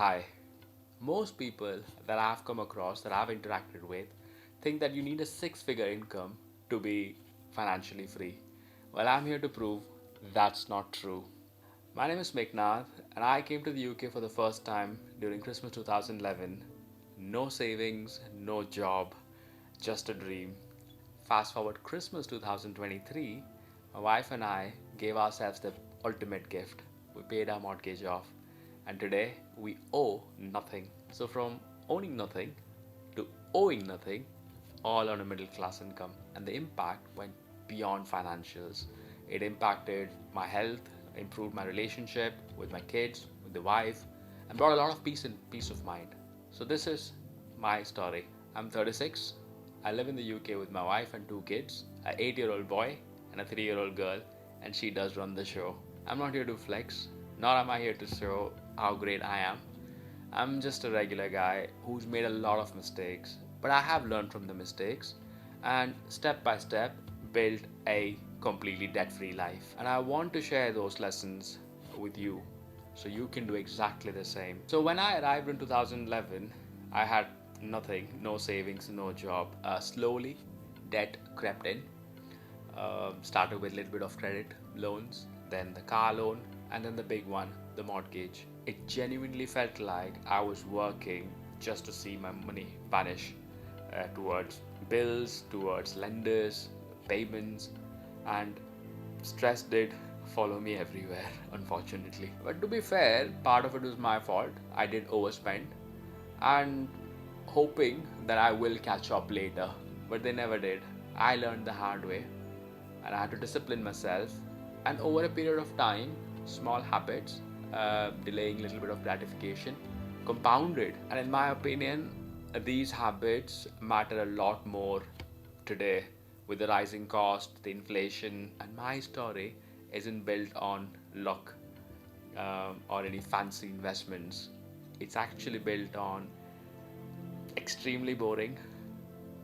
Hi. Most people that I've come across, that I've interacted with, think that you need a six-figure income to be financially free. Well, I'm here to prove that's not true. My name is Meknath, and I came to the UK for the first time during Christmas 2011. No savings, no job, just a dream. Fast forward Christmas 2023, my wife and I gave ourselves the ultimate gift. We paid our mortgage off, and today we owe nothing. So, from owning nothing to owing nothing, all on a middle class income. And the impact went beyond financials. It impacted my health, improved my relationship with my kids, with the wife, and brought a lot of peace of mind. So this is my story. I'm 36. I live in the UK with my wife and two kids, an 8-year-old boy and a 3-year-old girl, and she does run the show. I'm not here to flex, nor am I here to show how great I am. I'm just a regular guy who's made a lot of mistakes, but I have learned from the mistakes and step by step built a completely debt free life. And I want to share those lessons with you so you can do exactly the same. So, when I arrived in 2011, I had nothing, no savings, no job. Slowly, debt crept in. Started with a little bit of credit loans, then the car loan, and then the big one, the mortgage. It genuinely felt like I was working just to see my money vanish towards bills, towards lenders, payments, and stress did follow me everywhere, unfortunately. But to be fair, part of it was my fault. I did overspend and hoping that I will catch up later, but they never did. I learned the hard way and I had to discipline myself. And over a period of time, small habits, delaying a little bit of gratification, compounded. And in my opinion, these habits matter a lot more today with the rising cost, the inflation. And my story isn't built on luck or any fancy investments. It's actually built on extremely boring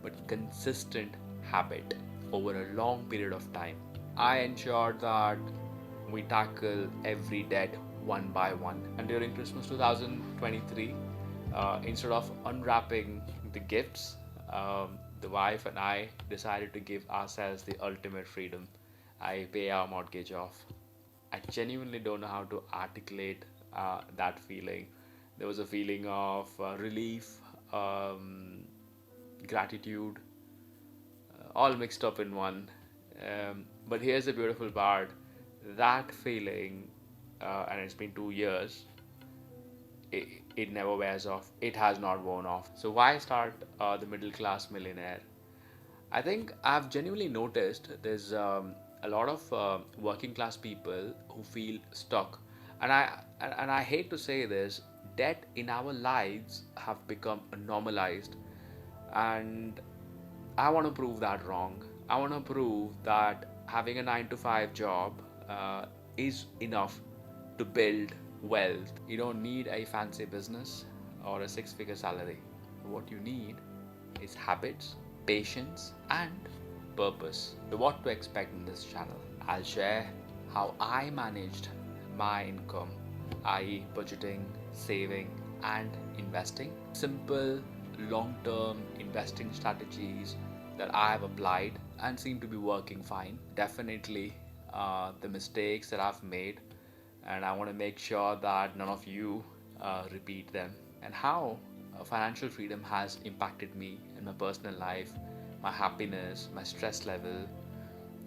but consistent habit over a long period of time. I ensured that we tackle every debt one by one. And during Christmas 2023, instead of unwrapping the gifts, the wife and I decided to give ourselves the ultimate freedom. I pay our mortgage off. I genuinely don't know how to articulate that feeling. There was a feeling of relief, gratitude, all mixed up in one. But here's the beautiful part, that feeling, and it's been 2 years, it never wears off. It has not worn off. So, why start the middle class millionaire? I think I've genuinely noticed there's a lot of working class people who feel stuck, and I hate to say this, debt in our lives have become normalized, and I want to prove that wrong. I want to prove that having a 9 to 5 job is enough to build wealth. You don't need a fancy business or a six-figure salary. What you need is habits, patience, and purpose. So, what to expect in this channel? I'll share how I managed my income, i.e., budgeting, saving, and investing. Simple, long term investing strategies that I have applied and seem to be working fine. Definitely the mistakes that I've made, and I want to make sure that none of you repeat them. And how financial freedom has impacted me in my personal life, my happiness, my stress level,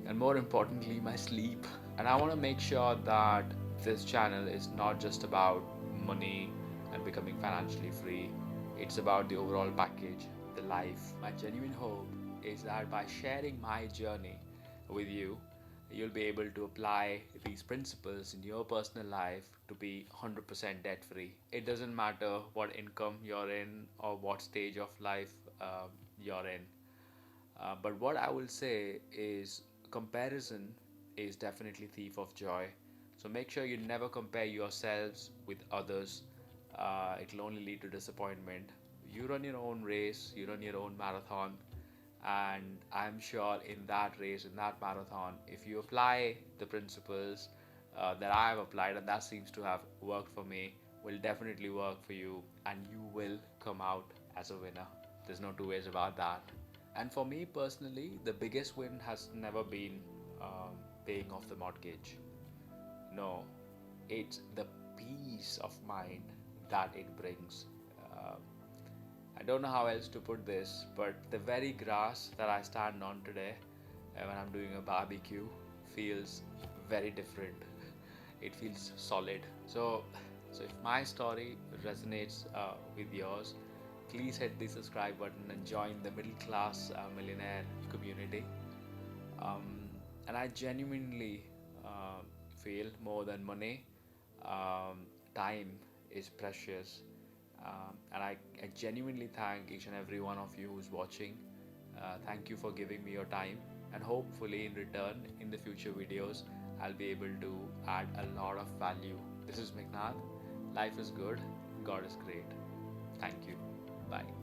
and more importantly, my sleep. And I want to make sure that this channel is not just about money and becoming financially free, it's about the overall package, the life. My genuine hope is that by sharing my journey with you, you'll be able to apply these principles in your personal life to be 100% debt free. It doesn't matter what income you're in or what stage of life you're in. But what I will say is comparison is definitely thief of joy. So make sure you never compare yourselves with others. It'll only lead to disappointment. You run your own race, you run your own marathon, and I'm sure in that race, in that marathon, if you apply the principles that I have applied, and that seems to have worked for me, will definitely work for you and you will come out as a winner. There's no two ways about that. And for me personally, the biggest win has never been paying off the mortgage. No, it's the peace of mind that it brings. Uh, I don't know how else to put this, but the very grass that I stand on today when I'm doing a barbecue feels very different. It feels solid. So if my story resonates with yours, please hit the subscribe button and join the middle class millionaire community. And I genuinely feel more than money, time is precious. And I genuinely thank each and every one of you who's watching. Thank you for giving me your time, and hopefully, in return, in the future videos, I'll be able to add a lot of value. This is Meghnad. Life is good, God is great. Thank you. Bye.